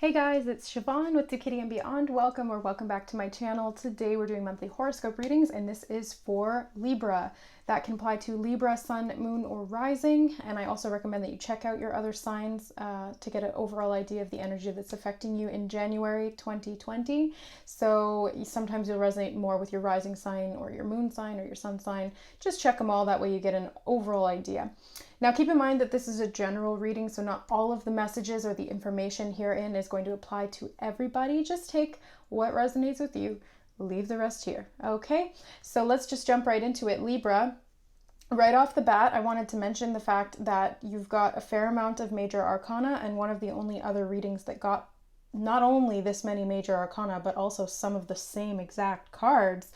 Hey guys, it's Siobhan with Do Kitty and Beyond. Welcome back to my channel. Today we're doing monthly horoscope readings and this is for Libra. That can apply to Libra, Sun, Moon, or Rising. And I also recommend that you check out your other signs to get an overall idea of the energy that's affecting you in January 2020. So sometimes you'll resonate more with your rising sign or your moon sign or your sun sign. Just check them all, that way you get an overall idea. Now keep in mind that this is a general reading, so not all of the messages or the information herein is going to apply to everybody. Just take what resonates with you, leave the rest here. Okay, so let's just jump right into it. Libra, right off the bat, I wanted to mention the fact that you've got a fair amount of major arcana, and one of the only other readings that got not only this many major arcana, but also some of the same exact cards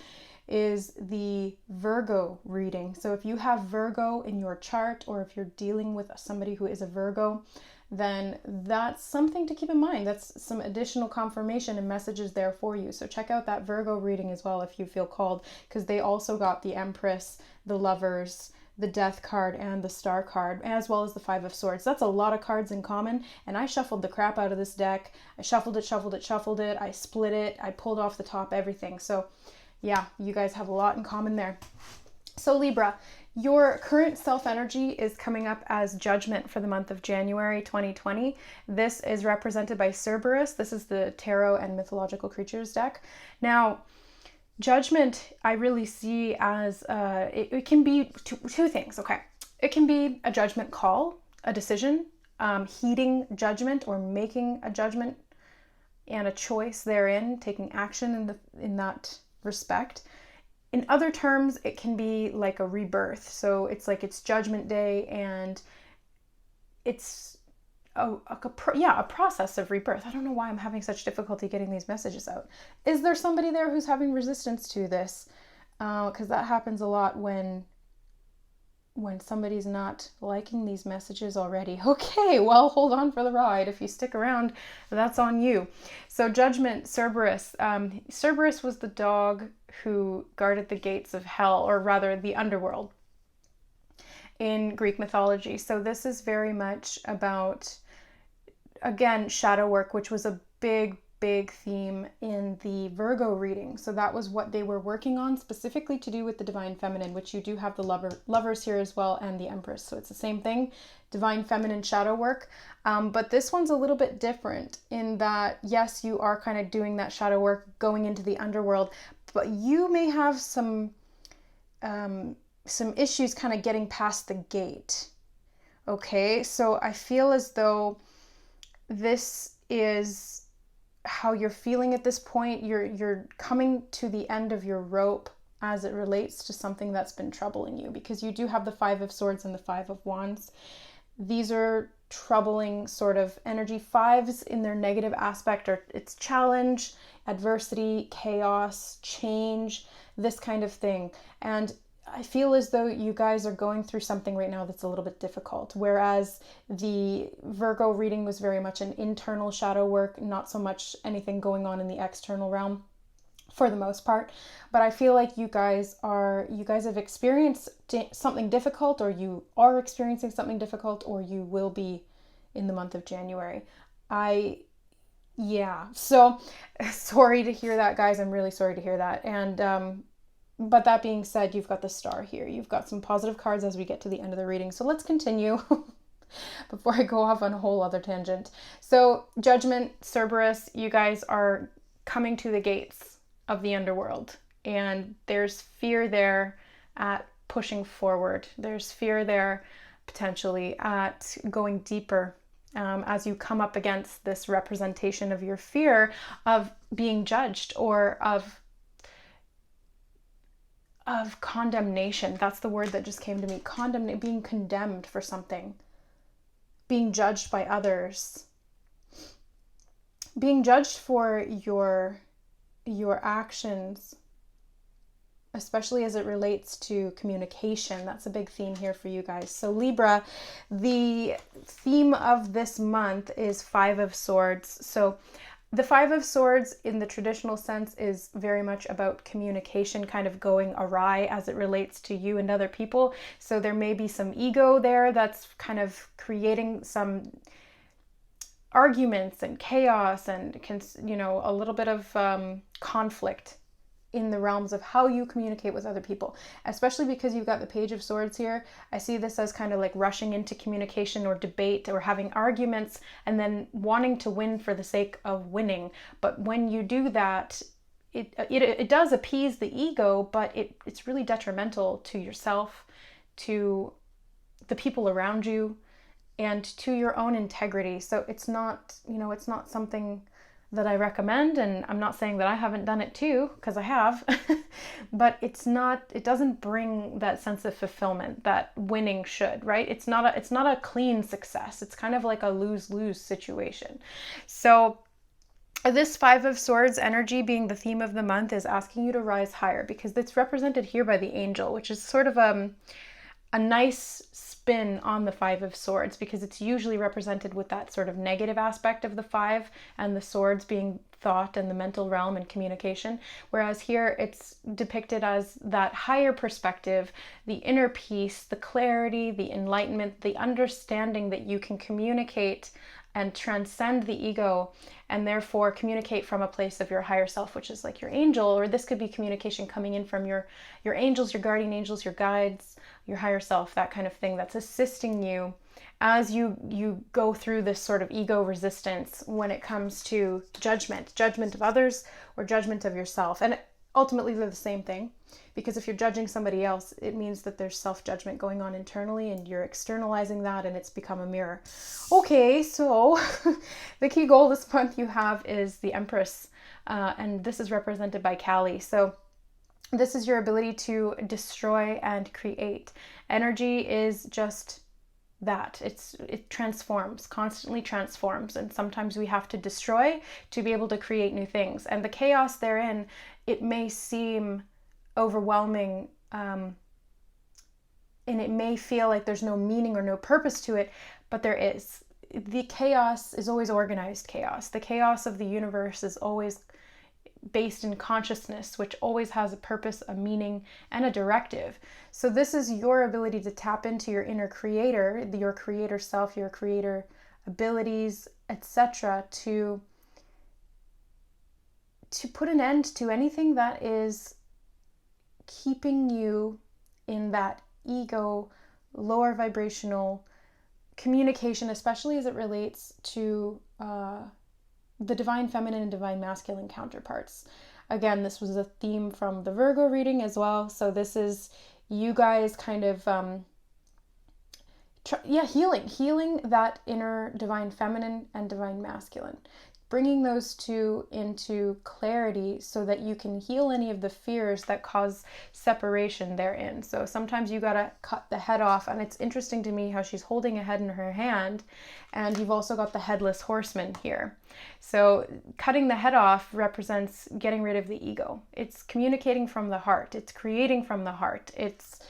is the Virgo reading. So if you have Virgo in your chart, or if you're dealing with somebody who is a Virgo, then that's something to keep in mind. That's some additional confirmation and messages there for you. So check out that Virgo reading as well if you feel called, because they also got the Empress, the Lovers, the Death card, and the Star card, as well as the Five of Swords. That's a lot of cards in common, and I shuffled the crap out of this deck. I shuffled it, I split it, I pulled off the top, everything. So yeah, you guys have a lot in common there. So Libra, your current self-energy is coming up as Judgment for the month of January 2020. This is represented by Cerberus. This is the Tarot and Mythological Creatures deck. Now, Judgment, I really see as, it can be two things, okay? It can be a judgment call, a decision, heeding judgment or making a judgment and a choice therein, taking action in that respect. In other terms, it can be like a rebirth. So it's like it's Judgment Day and it's a process of rebirth. I don't know why I'm having such difficulty getting these messages out. Is there somebody there who's having resistance to this? Because that happens a lot when somebody's not liking these messages already. Okay, well, hold on for the ride. If you stick around, that's on you. So Judgment, Cerberus. Cerberus was the dog who guarded the gates of hell, or rather the underworld in Greek mythology. So this is very much about, again, shadow work, which was a big theme in the Virgo reading. So that was what they were working on, specifically to do with the Divine Feminine, which you do have the Lovers here as well, and the Empress. So it's the same thing, Divine Feminine shadow work. But this one's a little bit different in that, yes, you are kind of doing that shadow work, going into the underworld, but you may have some issues kind of getting past the gate. Okay, so I feel as though this is how you're feeling at this point. You're coming to the end of your rope as it relates to something that's been troubling you, because you do have the Five of Swords and the Five of Wands. These are troubling sort of energy. Fives in their negative aspect are it's challenge, adversity, chaos, change, this kind of thing. And I feel as though you guys are going through something right now that's a little bit difficult, whereas the Virgo reading was very much an internal shadow work, not so much anything going on in the external realm for the most part. But I feel like you guys have experienced something difficult, or you are experiencing something difficult, or you will be in the month of January. So sorry to hear that, guys. I'm really sorry to hear that. And but that being said, you've got the Star here. You've got some positive cards as we get to the end of the reading. So let's continue before I go off on a whole other tangent. So Judgment, Cerberus, you guys are coming to the gates of the underworld. And there's fear there at pushing forward. There's fear there potentially at going deeper as you come up against this representation of your fear of being judged, or of condemnation. That's the word that just came to me. Being condemned for something, being judged by others, being judged for your actions, especially as it relates to communication. That's a big theme here for you guys. So Libra, the theme of this month is Five of Swords. So the Five of Swords in the traditional sense is very much about communication kind of going awry as it relates to you and other people. So there may be some ego there that's kind of creating some arguments and chaos and, a little bit of conflict in the realms of how you communicate with other people, especially because you've got the Page of Swords here. I see this as kind of like rushing into communication or debate or having arguments and then wanting to win for the sake of winning. But when you do that, it does appease the ego, but it's really detrimental to yourself, to the people around you, and to your own integrity. So it's not something that I recommend, and I'm not saying that I haven't done it too, because I have, but it doesn't bring that sense of fulfillment that winning should, right? It's not a clean success. It's kind of like a lose-lose situation. So this Five of Swords energy, being the theme of the month, is asking you to rise higher, because it's represented here by the angel, which is sort of a nice spin on the Five of Swords, because it's usually represented with that sort of negative aspect of the five, and the swords being thought and the mental realm and communication, whereas here it's depicted as that higher perspective, the inner peace, the clarity, the enlightenment, the understanding that you can communicate and transcend the ego, and therefore communicate from a place of your higher self, which is like your angel, or this could be communication coming in from your angels, your guardian angels, your guides, your higher self, that kind of thing, that's assisting you as you go through this sort of ego resistance when it comes to judgment of others or judgment of yourself. And ultimately they're the same thing, because if you're judging somebody else, it means that there's self-judgment going on internally, and you're externalizing that, and it's become a mirror. Okay, so the key goal this month you have is the Empress, and this is represented by Kali. So this is your ability to destroy and create. Energy is just that. It transforms, constantly transforms, and sometimes we have to destroy to be able to create new things. And the chaos therein, it may seem overwhelming, and it may feel like there's no meaning or no purpose to it, but there is. The chaos is always organized chaos. The chaos of the universe is always based in consciousness, which always has a purpose, a meaning, and a directive. So this is your ability to tap into your inner creator, your creator self, your creator abilities, etc., to put an end to anything that is keeping you in that ego, lower vibrational communication, especially as it relates to the divine feminine and divine masculine counterparts. Again, this was a theme from the Virgo reading as well. So this is you guys kind of, healing that inner divine feminine and divine masculine, bringing those two into clarity so that you can heal any of the fears that cause separation therein. So sometimes you gotta cut the head off, and it's interesting to me how she's holding a head in her hand, and you've also got the headless horseman here. So cutting the head off represents getting rid of the ego. It's communicating from the heart. It's creating from the heart. It's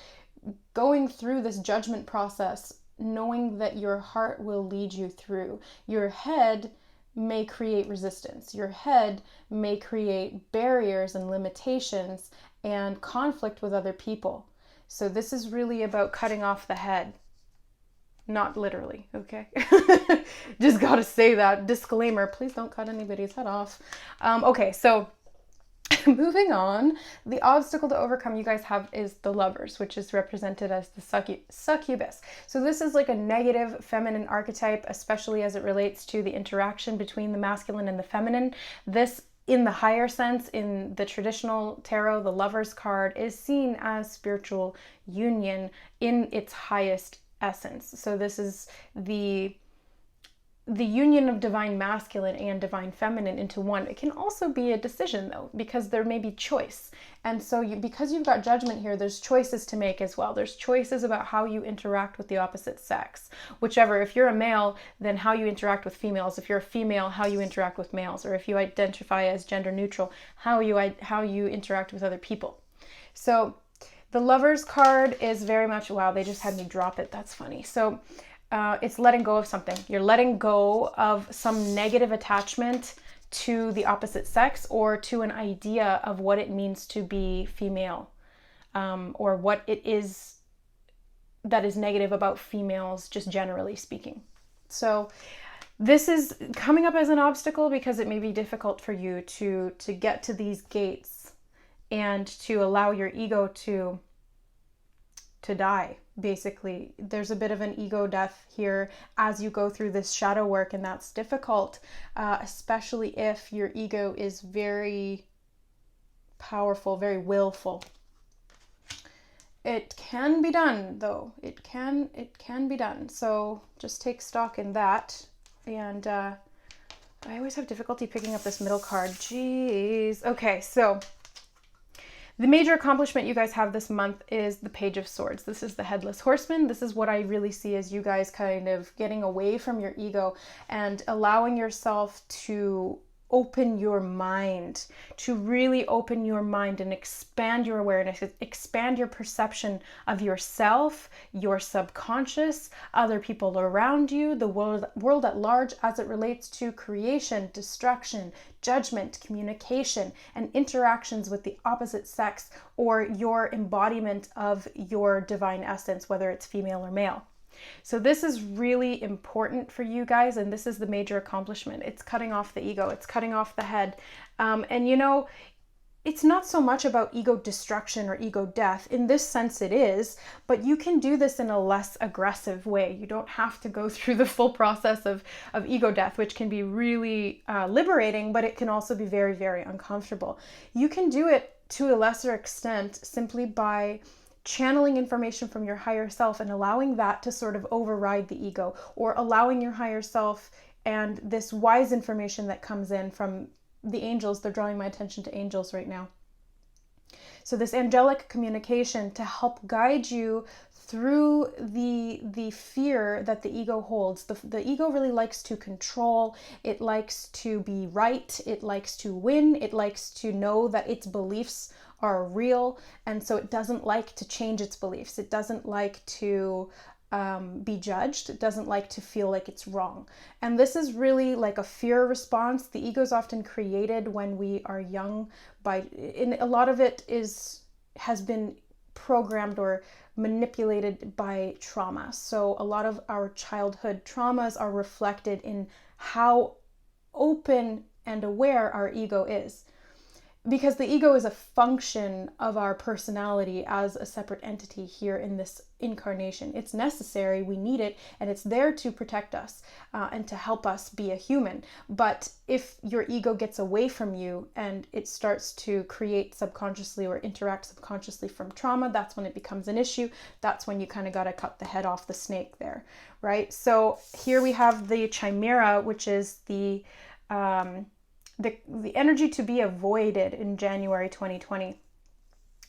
going through this judgment process, knowing that your heart will lead you through. Your head may create resistance. Your head may create barriers and limitations and conflict with other people. So this is really about cutting off the head. Not literally, okay? Just gotta say that. Disclaimer, please don't cut anybody's head off. Okay, so moving on, the obstacle to overcome you guys have is the Lovers, which is represented as the succubus. So this is like a negative feminine archetype, especially as it relates to the interaction between the masculine and the feminine. This, in the higher sense, in the traditional tarot, the Lovers card is seen as spiritual union in its highest essence. So this is the union of divine masculine and divine feminine into one. It can also be a decision though, because there may be choice. And so because you've got Judgment here, there's choices to make as well. There's choices about how you interact with the opposite sex. Whichever, if you're a male, then how you interact with females. If you're a female, how you interact with males. Or if you identify as gender neutral, how you interact with other people. So the Lovers card is very much, wow, they just had me drop it. That's funny. So it's letting go of something. You're letting go of some negative attachment to the opposite sex, or to an idea of what it means to be female, or what it is that is negative about females, just generally speaking. So This is coming up as an obstacle because it may be difficult for you to get to these gates and to allow your ego to die. Basically, there's a bit of an ego death here as you go through this shadow work, and that's difficult, especially if your ego is very powerful, very willful. It can be done, though. It can be done. So just take stock in that. And I always have difficulty picking up this middle card. Jeez. Okay, so the major accomplishment you guys have this month is the Page of Swords. This is the Headless Horseman. This is what I really see as you guys kind of getting away from your ego and allowing yourself to open your mind, to really open your mind and expand your awareness, expand your perception of yourself, your subconscious, other people around you, the world at large as it relates to creation, destruction, judgment, communication, and interactions with the opposite sex or your embodiment of your divine essence, whether it's female or male. So this is really important for you guys, and this is the major accomplishment. It's cutting off the ego. It's cutting off the head. And you know, it's not so much about ego destruction or ego death. In this sense it is, but you can do this in a less aggressive way. You don't have to go through the full process of ego death, which can be really liberating, but it can also be very, very uncomfortable. You can do it to a lesser extent simply by channeling information from your higher self and allowing that to sort of override the ego, or allowing your higher self and this wise information that comes in from the angels. They're drawing my attention to angels right now. So this angelic communication to help guide you through the fear that the ego holds. The ego really likes to control. It likes to be right. It likes to win. It likes to know that its beliefs are real, and so it doesn't like to change its beliefs. It doesn't like to be judged. It doesn't like to feel like it's wrong. And this is really like a fear response. The ego is often created when we are young a lot of it has been programmed or manipulated by trauma. So a lot of our childhood traumas are reflected in how open and aware our ego is. Because the ego is a function of our personality as a separate entity here in this incarnation. It's necessary, we need it, and it's there to protect us and to help us be a human. But if your ego gets away from you and it starts to create subconsciously or interact subconsciously from trauma, that's when it becomes an issue. That's when you kind of got to cut the head off the snake there, right? So here we have the Chimera, which is the energy to be avoided in January 2020.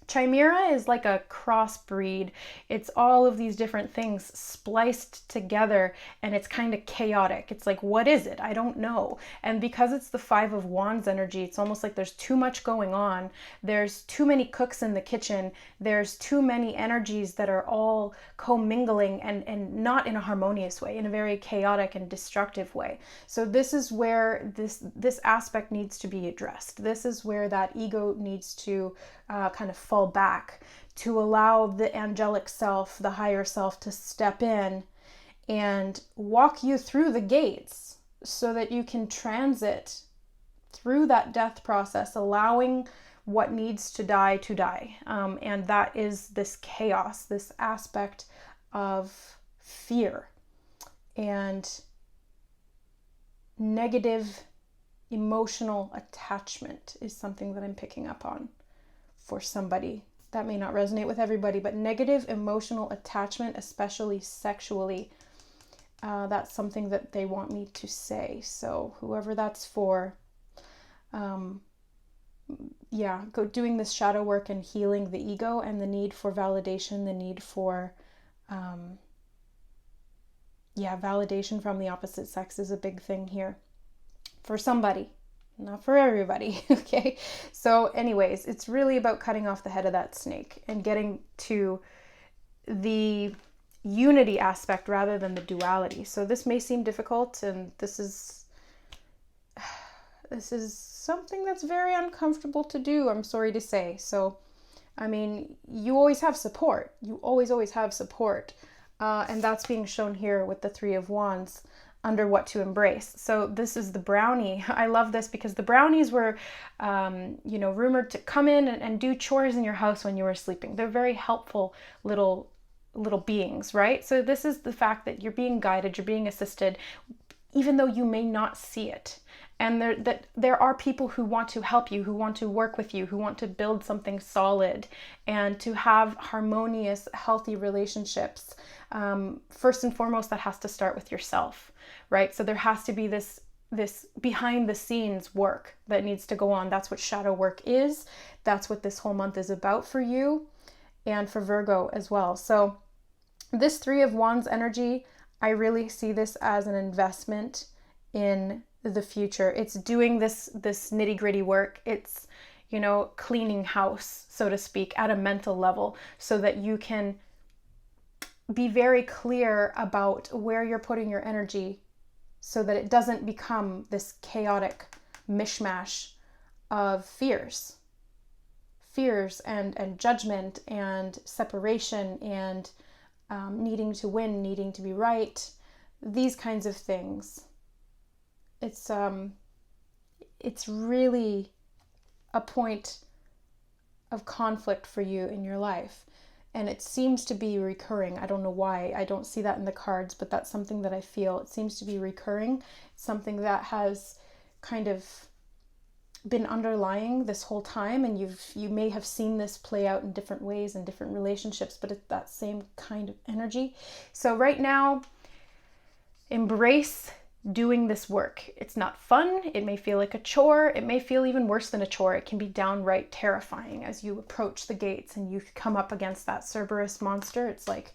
Chimera is like a crossbreed. It's all of these different things spliced together, and it's kind of chaotic. It's like, what is it? I don't know. And because it's the Five of Wands energy, it's almost like there's too much going on. There's too many cooks in the kitchen. There's too many energies that are all commingling and not in a harmonious way, in a very chaotic and destructive way. So this is where this aspect needs to be addressed. This is where that ego needs to kind of fall back, to allow the angelic self, the higher self, to step in and walk you through the gates so that you can transit through that death process, allowing what needs to die to die. And that is this chaos, this aspect of fear and negative emotional attachment is something that I'm picking up on. For somebody. That may not resonate with everybody, but negative emotional attachment, especially sexually, that's something that they want me to say. So whoever that's for, go doing this shadow work and healing the ego and the need for validation, the need for, validation from the opposite sex is a big thing here for somebody. Not for everybody, okay? So anyways, it's really about cutting off the head of that snake and getting to the unity aspect rather than the duality. So this may seem difficult, and this is something that's very uncomfortable to do, I'm sorry to say. So, I mean, you always have support. You always have support. And that's being shown here with the Three of Wands. under what to embrace. So this is the brownie. I love this because the brownies were, rumored to come in and do chores in your house when you were sleeping. They're very helpful little beings, right? So this is the fact that you're being guided, you're being assisted, even though you may not see it. And there are people who want to help you, who want to work with you, who want to build something solid and to have harmonious, healthy relationships. First and foremost, that has to start with yourself, right? So there has to be this behind the scenes work that needs to go on. That's what shadow work is. That's what this whole month is about for you and for Virgo as well. So this Three of Wands energy, I really see this as an investment in the future. It's doing this nitty-gritty work. It's, cleaning house, so to speak, at a mental level, so that you can be very clear about where you're putting your energy, so that it doesn't become this chaotic mishmash of fears and judgment and separation and needing to win, needing to be right, these kinds of things. It's really a point of conflict for you in your life. And it seems to be recurring. I don't know why. I don't see that in the cards, but that's something that I feel. It seems to be recurring. It's something that has kind of been underlying this whole time, and you may have seen this play out in different ways in different relationships, but it's that same kind of energy. So right now, embrace doing this work. It's not fun. It may feel like a chore. It may feel even worse than a chore. It can be downright terrifying as you approach the gates and you come up against that Cerberus monster. It's like,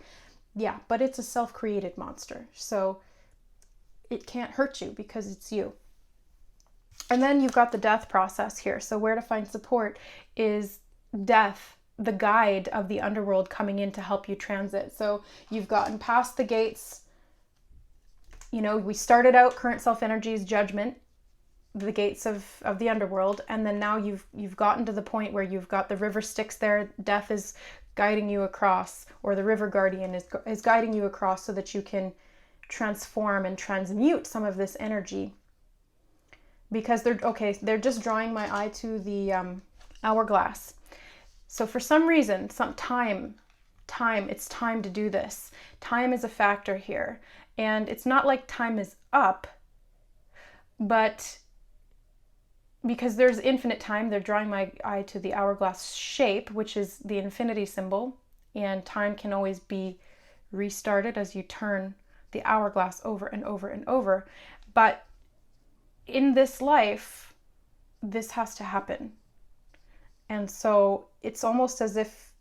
yeah, but it's a self-created monster. So it can't hurt you because it's you. And then you've got the death process here. So where to find support is death, the guide of the underworld coming in to help you transit. So you've gotten past the gates. We started out current self energies, judgment, the gates of the underworld. And then now you've gotten to the point where you've got the river Styx there. Death is guiding you across, or the river guardian is guiding you across so that you can transform and transmute some of this energy. Because they're just drawing my eye to the hourglass. So for some reason, it's time to do this. Time is a factor here. And it's not like time is up, but because there's infinite time, they're drawing my eye to the hourglass shape, which is the infinity symbol. And time can always be restarted as you turn the hourglass over and over and over. But in this life, this has to happen. And so it's almost as if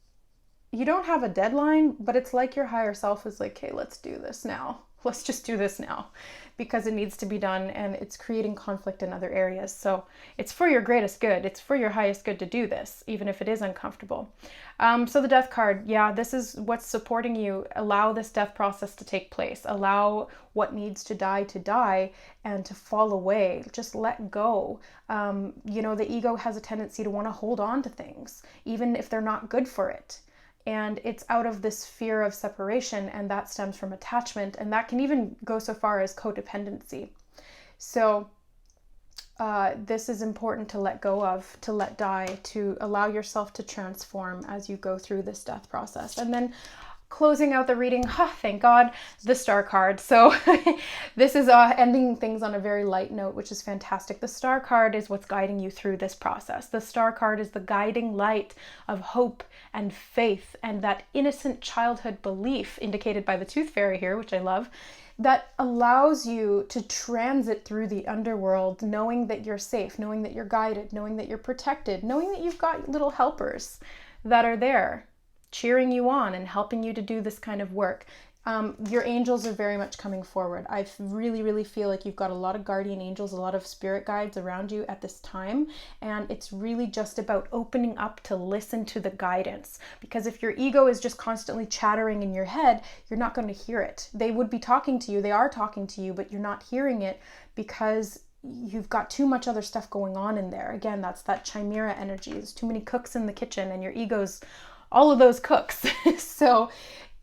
you don't have a deadline, but it's like your higher self is like, hey, let's do this now. Let's just do this now because it needs to be done, and it's creating conflict in other areas. So it's for your greatest good. It's for your highest good to do this, even if it is uncomfortable. So the death card, yeah, this is what's supporting you. Allow this death process to take place. Allow what needs to die and to fall away. Just let go. The ego has a tendency to want to hold on to things, even if they're not good for it. And it's out of this fear of separation, and that stems from attachment, and that can even go so far as codependency. So this is important to let go of, to let die, to allow yourself to transform as you go through this death process. And then closing out the reading, thank God, the Star card. So this is ending things on a very light note, which is fantastic. The Star card is what's guiding you through this process. The Star card is the guiding light of hope and faith and that innocent childhood belief indicated by the Tooth Fairy here, which I love, that allows you to transit through the underworld knowing that you're safe, knowing that you're guided, knowing that you're protected, knowing that you've got little helpers that are there cheering you on and helping you to do this kind of work. Your angels are very much coming forward. I really, really feel like you've got a lot of guardian angels, a lot of spirit guides around you at this time. And it's really just about opening up to listen to the guidance. Because if your ego is just constantly chattering in your head, you're not going to hear it. They would be talking to you. They are talking to you, but you're not hearing it because you've got too much other stuff going on in there. Again, that's that chimera energy. There's too many cooks in the kitchen and your ego's all of those cooks. So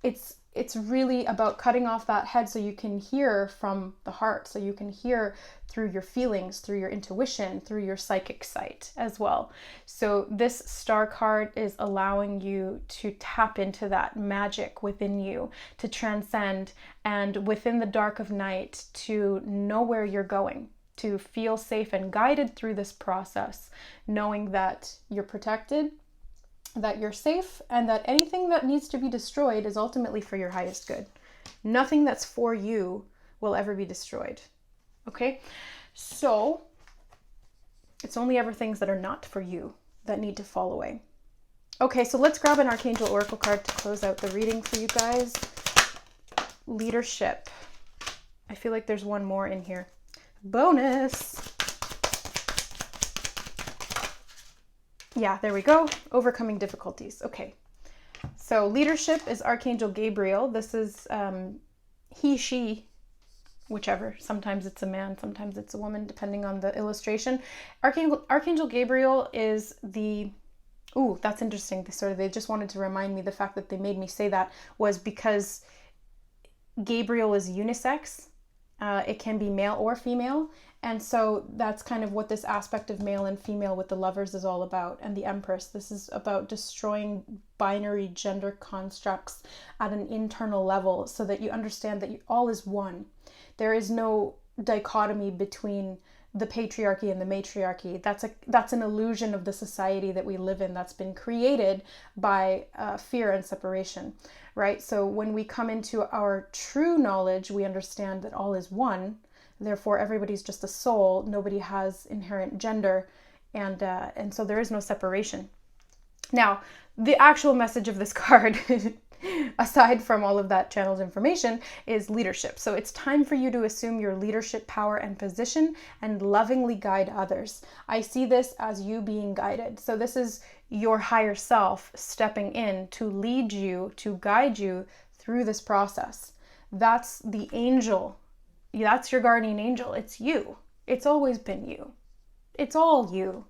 it's it's really about cutting off that head so you can hear from the heart, so you can hear through your feelings, through your intuition, through your psychic sight as well. So this star card is allowing you to tap into that magic within you, to transcend, and within the dark of night to know where you're going, to feel safe and guided through this process, knowing that you're protected, that you're safe, and that anything that needs to be destroyed is ultimately for your highest good. Nothing that's for you will ever be destroyed. Okay? So it's only ever things that are not for you that need to fall away. Okay, so let's grab an Archangel Oracle card to close out the reading for you guys. Leadership. I feel like there's one more in here. Bonus. Yeah, there we go. Overcoming difficulties. Okay. So leadership is Archangel Gabriel. This is he, she, whichever. Sometimes it's a man, sometimes it's a woman, depending on the illustration. Archangel Gabriel is the... Ooh, that's interesting. They just wanted to remind me, the fact that they made me say that was because Gabriel is unisex. It can be male or female. And so that's kind of what this aspect of male and female with the Lovers is all about. And the Empress, this is about destroying binary gender constructs at an internal level so that you understand that all is one. There is no dichotomy between the patriarchy and the matriarchy. That's an illusion of the society that we live in, that's been created by fear and separation, right? So when we come into our true knowledge, we understand that all is one. Therefore, everybody's just a soul. Nobody has inherent gender, and so there is no separation. Now, the actual message of this card, aside from all of that channeled information, is leadership. So it's time for you to assume your leadership power and position and lovingly guide others. I see this as you being guided. So this is your higher self stepping in to lead you, to guide you through this process. That's the angel. That's your guardian angel. It's you. It's always been you. It's all you.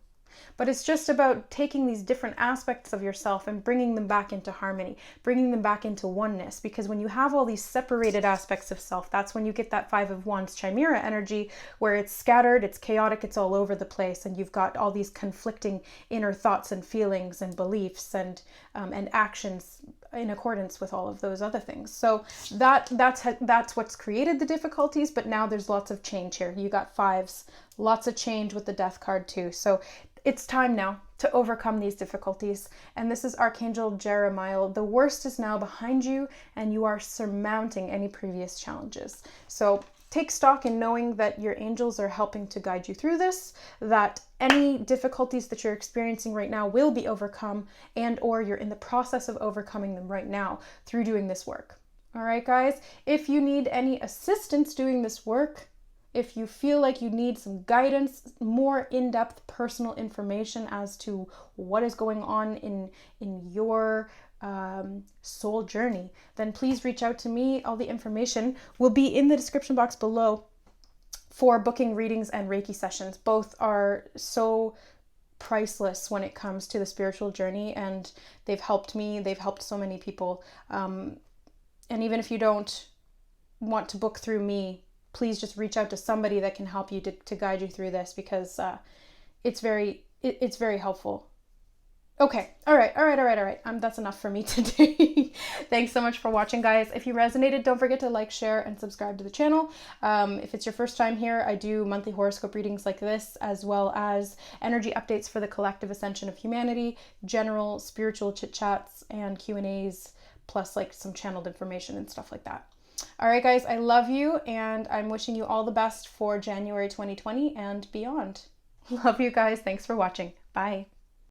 But it's just about taking these different aspects of yourself and bringing them back into harmony, bringing them back into oneness. Because when you have all these separated aspects of self, that's when you get that Five of Wands Chimera energy, where it's scattered, it's chaotic, it's all over the place, and you've got all these conflicting inner thoughts and feelings and beliefs and actions in accordance with all of those other things. So that's what's created the difficulties, but now there's lots of change here. You got fives, lots of change with the Death card too. So it's time now to overcome these difficulties. And this is Archangel Jeremiah. The worst is now behind you, and you are surmounting any previous challenges. So take stock in knowing that your angels are helping to guide you through this, that any difficulties that you're experiencing right now will be overcome, and or you're in the process of overcoming them right now through doing this work. All right, guys, if you need any assistance doing this work, if you feel like you need some guidance, more in-depth personal information as to what is going on in your soul journey, then please reach out to me. All the information will be in the description box below for booking readings and Reiki sessions. Both are so priceless when it comes to the spiritual journey, and they've helped me, they've helped so many people. And even if you don't want to book through me, please just reach out to somebody that can help you to guide you through this, because it's very helpful. Okay, all right. That's enough for me today. Thanks so much for watching, guys. If you resonated, don't forget to like, share, and subscribe to the channel. If it's your first time here, I do monthly horoscope readings like this, as well as energy updates for the collective ascension of humanity, general spiritual chit chats, and Q&As, plus like some channeled information and stuff like that. All right, guys, I love you, and I'm wishing you all the best for January 2020 and beyond. Love you guys. Thanks for watching. Bye.